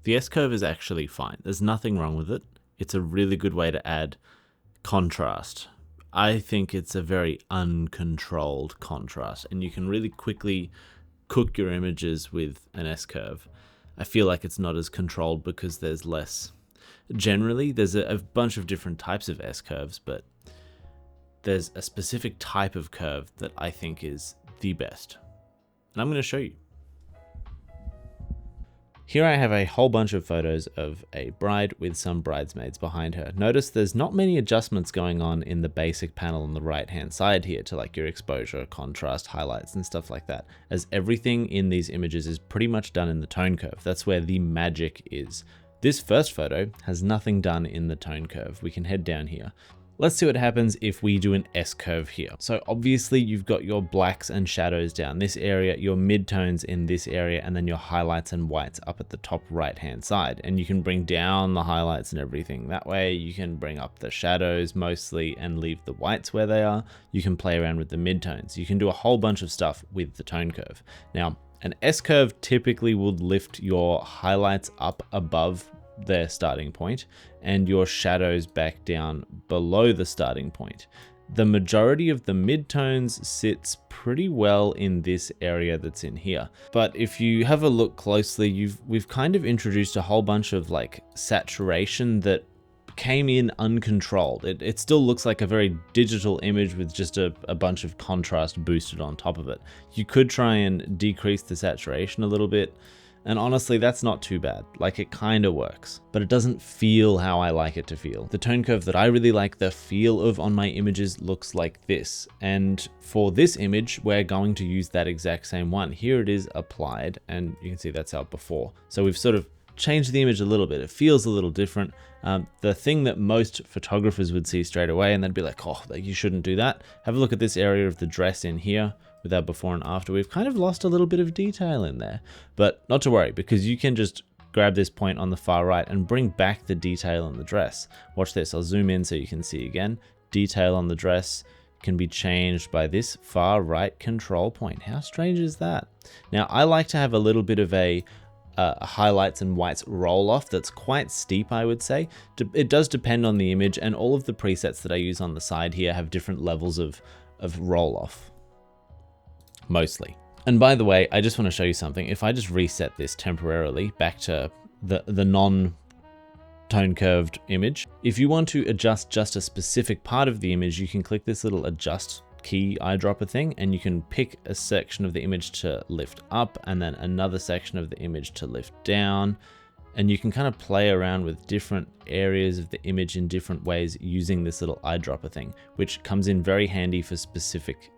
The S-curve is actually fine. There's nothing wrong with it. It's a really good way to add contrast. I think it's a very uncontrolled contrast, and you can really quickly cook your images with an S-curve. I feel like it's not as controlled because there's less. Generally, there's a bunch of different types of S-curves, but there's a specific type of curve that I think is the best. And I'm going to show you. Here I have a whole bunch of photos of a bride with some bridesmaids behind her. Notice there's not many adjustments going on in the basic panel on the right hand side here to like your exposure, contrast, highlights and stuff like that, as everything in these images is pretty much done in the tone curve. That's where the magic is. This first photo has nothing done in the tone curve. We can head down here. Let's see what happens if we do an S-curve here. So obviously you've got your blacks and shadows down this area, your midtones in this area, and then your highlights and whites up at the top right-hand side. And you can bring down the highlights and everything that way. You can bring up the shadows mostly and leave the whites where they are. You can play around with the midtones. You can do a whole bunch of stuff with the tone curve. Now, an S-curve typically would lift your highlights up above their starting point and your shadows back down below the starting point. The majority of the midtones sits pretty well in this area that's in here. But if you have a look closely, we've kind of introduced a whole bunch of like saturation that came in uncontrolled. It still looks like a very digital image with just a bunch of contrast boosted on top of it. You could try and decrease the saturation a little bit. And honestly, that's not too bad. Like, it kind of works, but it doesn't feel how I like it to feel. The tone curve that I really like the feel of on my images looks like this. And for this image, we're going to use that exact same one. Here it is applied, and you can see that's out before. So we've sort of changed the image a little bit. It feels a little different. The thing that most photographers would see straight away, and they'd be like, oh, you shouldn't do that. Have a look at this area of the dress in here. With our before and after, we've kind of lost a little bit of detail in there, but not to worry, because you can just grab this point on the far right and bring back the detail on the dress. Watch this, I'll zoom in so you can see again. Detail on the dress can be changed by this far right control point. How strange is that? Now, I like to have a little bit of a highlights and whites roll off that's quite steep, I would say. It does depend on the image, and all of the presets that I use on the side here have different levels of roll off. Mostly. And by the way, I just want to show you something. If I just reset this temporarily back to the non-tone curved image, if you want to adjust just a specific part of the image, you can click this little adjust key eyedropper thing, and you can pick a section of the image to lift up and then another section of the image to lift down. And you can kind of play around with different areas of the image in different ways using this little eyedropper thing, which comes in very handy for specific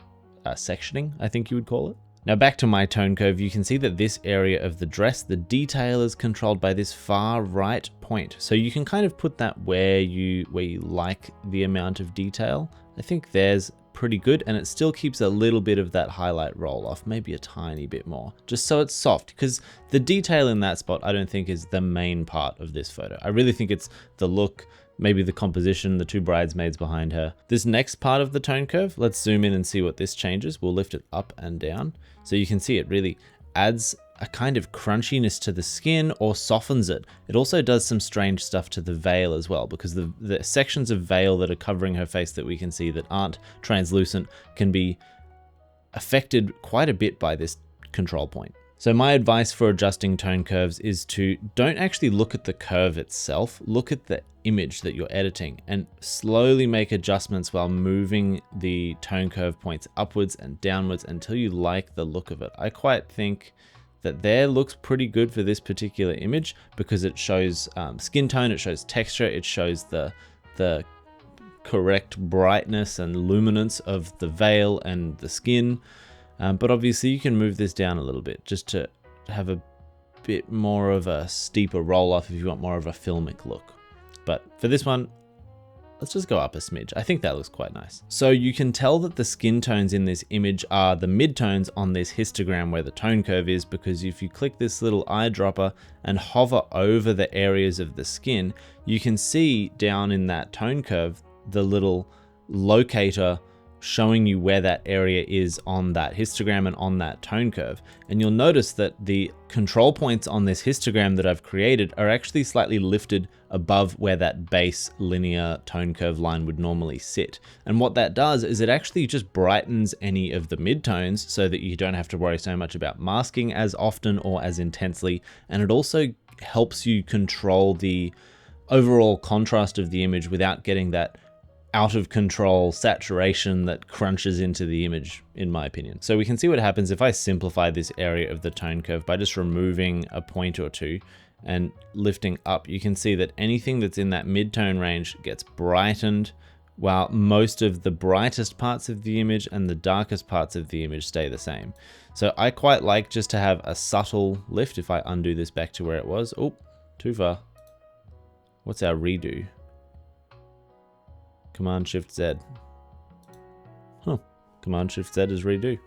sectioning, I think you would call it. Now back to my tone curve, you can see that this area of the dress, the detail is controlled by this far right point. So you can kind of put that where you like the amount of detail. I think there's pretty good, and it still keeps a little bit of that highlight roll off, maybe a tiny bit more, just so it's soft, because the detail in that spot I don't think is the main part of this photo. I really think it's the look, maybe the composition, the two bridesmaids behind her. This next part of the tone curve, let's zoom in and see what this changes. We'll lift it up and down. So you can see it really adds a kind of crunchiness to the skin or softens it. It also does some strange stuff to the veil as well, because the sections of veil that are covering her face that we can see that aren't translucent can be affected quite a bit by this control point. So my advice for adjusting tone curves is to don't actually look at the curve itself, look at the image that you're editing and slowly make adjustments while moving the tone curve points upwards and downwards until you like the look of it. I quite think that there looks pretty good for this particular image because it shows skin tone, it shows texture, it shows the correct brightness and luminance of the veil and the skin. But obviously you can move this down a little bit just to have a bit more of a steeper roll off if you want more of a filmic look. But for this one, let's just go up a smidge. I think that looks quite nice. So you can tell that the skin tones in this image are the midtones on this histogram where the tone curve is, because if you click this little eyedropper and hover over the areas of the skin, you can see down in that tone curve, the little locator showing you where that area is on that histogram and on that tone curve. And you'll notice that the control points on this histogram that I've created are actually slightly lifted above where that base linear tone curve line would normally sit. And what that does is it actually just brightens any of the midtones so that you don't have to worry so much about masking as often or as intensely. And it also helps you control the overall contrast of the image without getting that out of control saturation that crunches into the image, in my opinion. So we can see what happens if I simplify this area of the tone curve by just removing a point or two and lifting up. You can see that anything that's in that mid-tone range gets brightened, while most of the brightest parts of the image and the darkest parts of the image stay the same. So I quite like just to have a subtle lift. If I undo this back to where it was, oh, too far. What's our redo? Command-Shift-Z. Huh. Command-Shift-Z is redo.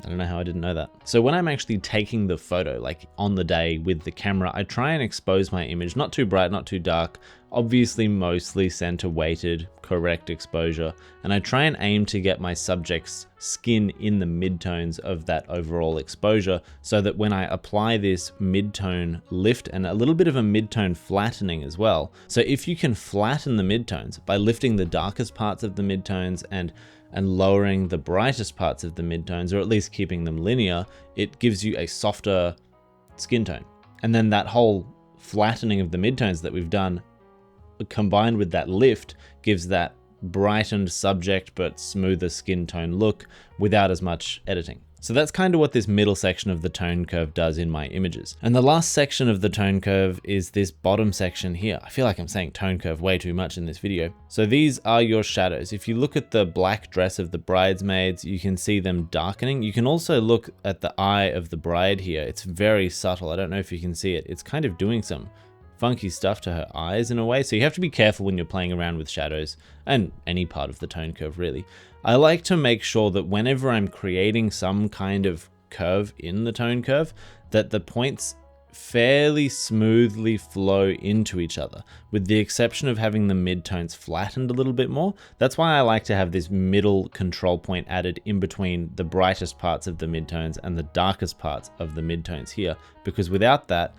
I don't know how I didn't know that. So when I'm actually taking the photo, like on the day with the camera, I try and expose my image, not too bright, not too dark, obviously mostly center weighted, correct exposure. And I try and aim to get my subject's skin in the midtones of that overall exposure so that when I apply this midtone lift and a little bit of a midtone flattening as well. So if you can flatten the midtones by lifting the darkest parts of the midtones and lowering the brightest parts of the midtones, or at least keeping them linear, it gives you a softer skin tone. And then that whole flattening of the midtones that we've done, combined with that lift, gives that brightened subject but smoother skin tone look without as much editing. So that's kind of what this middle section of the tone curve does in my images. And the last section of the tone curve is this bottom section here. I feel like I'm saying tone curve way too much in this video. So these are your shadows. If you look at the black dress of the bridesmaids, you can see them darkening. You can also look at the eye of the bride here. It's very subtle. I don't know if you can see it. It's kind of doing some funky stuff to her eyes in a way. So you have to be careful when you're playing around with shadows and any part of the tone curve really. I like to make sure that whenever I'm creating some kind of curve in the tone curve, that the points fairly smoothly flow into each other, with the exception of having the midtones flattened a little bit more. That's why I like to have this middle control point added in between the brightest parts of the midtones and the darkest parts of the midtones here, because without that,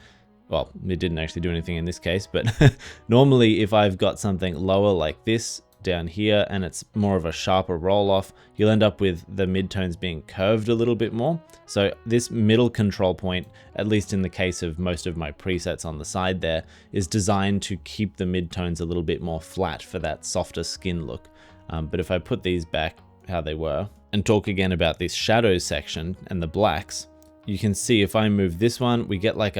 well, it didn't actually do anything in this case, but normally if I've got something lower like this down here and it's more of a sharper roll off, you'll end up with the midtones being curved a little bit more. So this middle control point, at least in the case of most of my presets on the side there, is designed to keep the midtones a little bit more flat for that softer skin look. But if I put these back how they were and talk again about this shadows section and the blacks, you can see if I move this one, we get like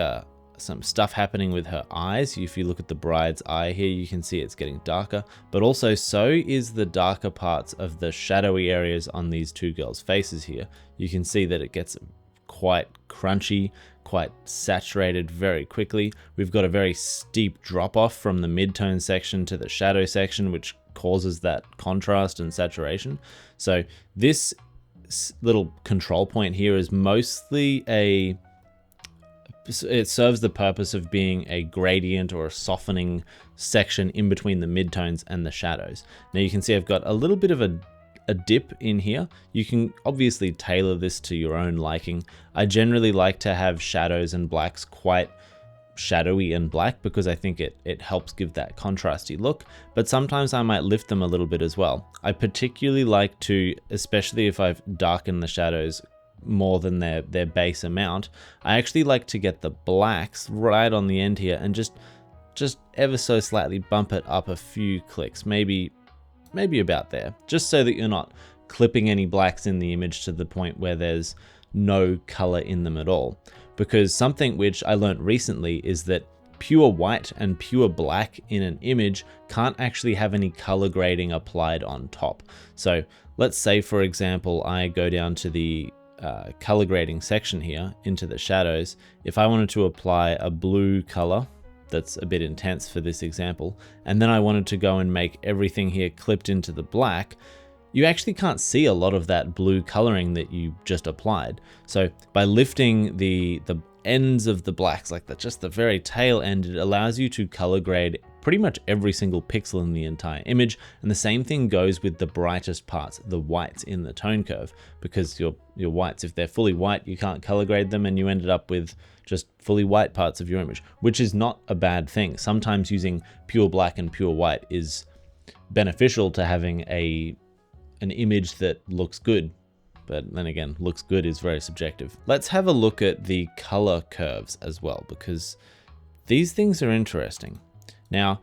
some stuff happening with her eyes. If you look at the bride's eye here, you can see it's getting darker, but also so is the darker parts of the shadowy areas on these two girls' faces here. You can see that it gets quite crunchy, quite saturated very quickly. We've got a very steep drop off from the midtone section to the shadow section, which causes that contrast and saturation. So this little control point here is mostly it serves the purpose of being a gradient or a softening section in between the midtones and the shadows. Now you can see I've got a little bit of a dip in here. You can obviously tailor this to your own liking. I generally like to have shadows and blacks quite shadowy and black because I think it helps give that contrasty look, but sometimes I might lift them a little bit as well. I particularly like to, especially if I've darkened the shadows more than their base amount, I actually like to get the blacks right on the end here and just ever so slightly bump it up a few clicks, maybe about there, just so that you're not clipping any blacks in the image to the point where there's no color in them at all. Because something which I learned recently is that pure white and pure black in an image can't actually have any color grading applied on top. So let's say, for example, I go down to the color grading section here into the shadows. If I wanted to apply a blue color that's a bit intense for this example, and then I wanted to go and make everything here clipped into the black, you actually can't see a lot of that blue coloring that you just applied. So by lifting the ends of the blacks, like just the very tail end, it allows you to color grade pretty much every single pixel in the entire image. And the same thing goes with the brightest parts, the whites in the tone curve, because your whites, if they're fully white, you can't color grade them and you ended up with just fully white parts of your image, which is not a bad thing. Sometimes using pure black and pure white is beneficial to having an image that looks good. But then again, looks good is very subjective. Let's have a look at the color curves as well, because these things are interesting. Now,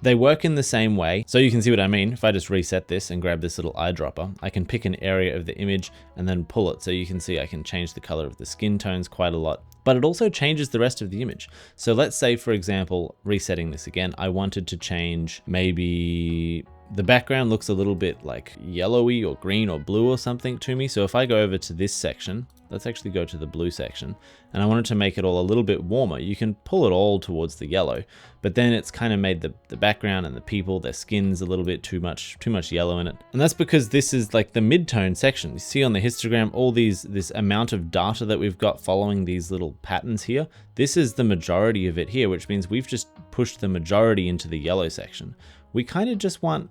they work in the same way. So you can see what I mean. If I just reset this and grab this little eyedropper, I can pick an area of the image and then pull it. So you can see I can change the color of the skin tones quite a lot, but it also changes the rest of the image. So let's say, for example, resetting this again, I wanted to change maybe the background looks a little bit like yellowy or green or blue or something to me. So if I go over to this section, let's actually go to the blue section, and I wanted to make it all a little bit warmer. You can pull it all towards the yellow, but then it's kind of made the background and the people, their skin's a little bit too much yellow in it. And that's because this is like the mid-tone section. You see on the histogram, all this amount of data that we've got following these little patterns here. This is the majority of it here, which means we've just pushed the majority into the yellow section. We kind of just want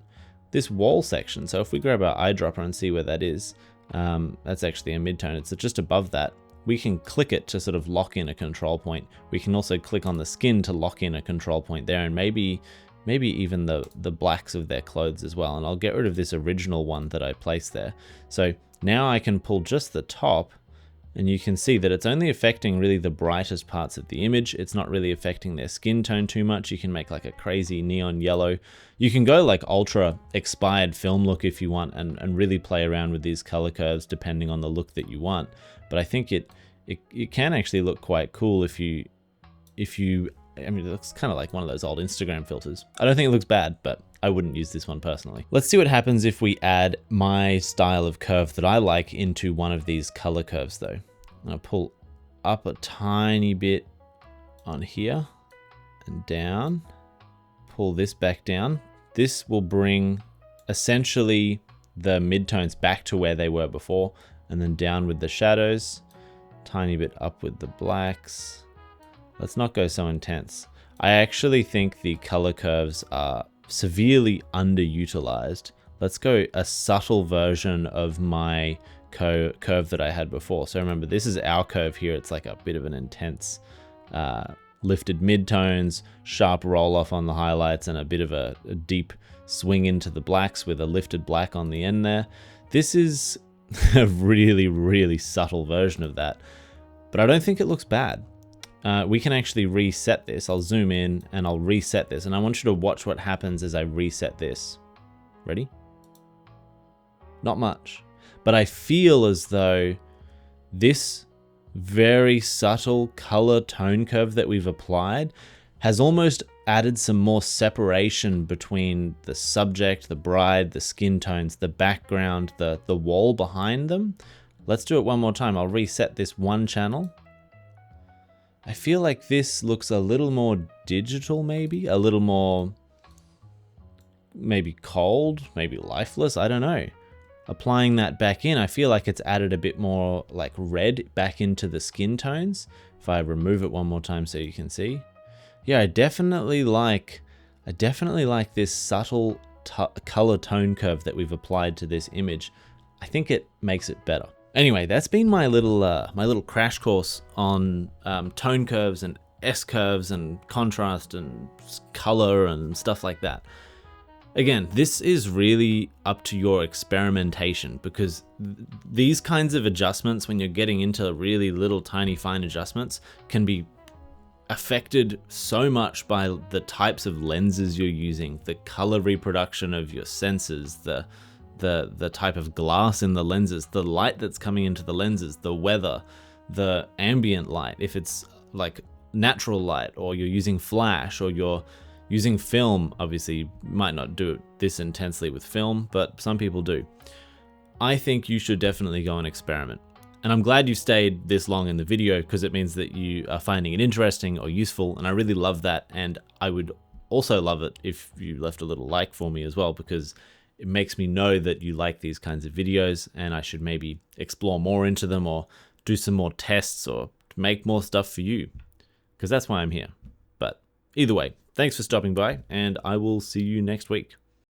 this wall section. So if we grab our eyedropper and see where that is, that's actually a midtone. It's just above that. We can click it to sort of lock in a control point. We can also click on the skin to lock in a control point there, and maybe even the blacks of their clothes as well. And I'll get rid of this original one that I placed there. So now I can pull just the top, and you can see that it's only affecting really the brightest parts of the image. It's not really affecting their skin tone too much. You can make like a crazy neon yellow. You can go like ultra expired film look if you want, and really play around with these color curves depending on the look that you want. But I think it can actually look quite cool if you, I mean, it looks kind of like one of those old Instagram filters. I don't think it looks bad, but I wouldn't use this one personally. Let's see what happens if we add my style of curve that I like into one of these color curves though. I'm gonna pull up a tiny bit on here and down, pull this back down. This will bring essentially the midtones back to where they were before, and then down with the shadows, tiny bit up with the blacks. Let's not go so intense. I actually think the color curves are severely underutilized. Let's go a subtle version of my curve that I had before. So remember, this is our curve here. It's like a bit of an intense lifted midtones, sharp roll off on the highlights, and a bit of a deep swing into the blacks with a lifted black on the end there. This is a really, really subtle version of that, but I don't think it looks bad. We can actually reset this. I'll zoom in and I'll reset this, and I want you to watch what happens as I reset this. Ready? Not much, but I feel as though this very subtle color tone curve that we've applied has almost added some more separation between the subject, the bride, the skin tones, the background, the wall behind them. Let's do it one more time. I'll reset this one channel. I feel like this looks a little more digital, maybe a little more maybe cold, maybe lifeless. I don't know. Applying that back in, I feel like it's added a bit more like red back into the skin tones. If I remove it one more time so you can see. Yeah, I definitely like this subtle color tone curve that we've applied to this image. I think it makes it better. Anyway, that's been my little crash course on tone curves and S curves and contrast and color and stuff like that. Again, this is really up to your experimentation, because these kinds of adjustments, when you're getting into really little tiny fine adjustments, can be affected so much by the types of lenses you're using, the color reproduction of your sensors, the type of glass in the lenses, the light that's coming into the lenses, the weather, the ambient light, if it's like natural light, or you're using flash, or you're using film. Obviously, you might not do it this intensely with film, but some people do. I think you should definitely go and experiment. And I'm glad you stayed this long in the video, because it means that you are finding it interesting or useful, and I really love that. And I would also love it if you left a little like for me as well, because it makes me know that you like these kinds of videos, and I should maybe explore more into them, or do some more tests, or make more stuff for you, because that's why I'm here. But either way, Thanks for stopping by, and I will see you next week.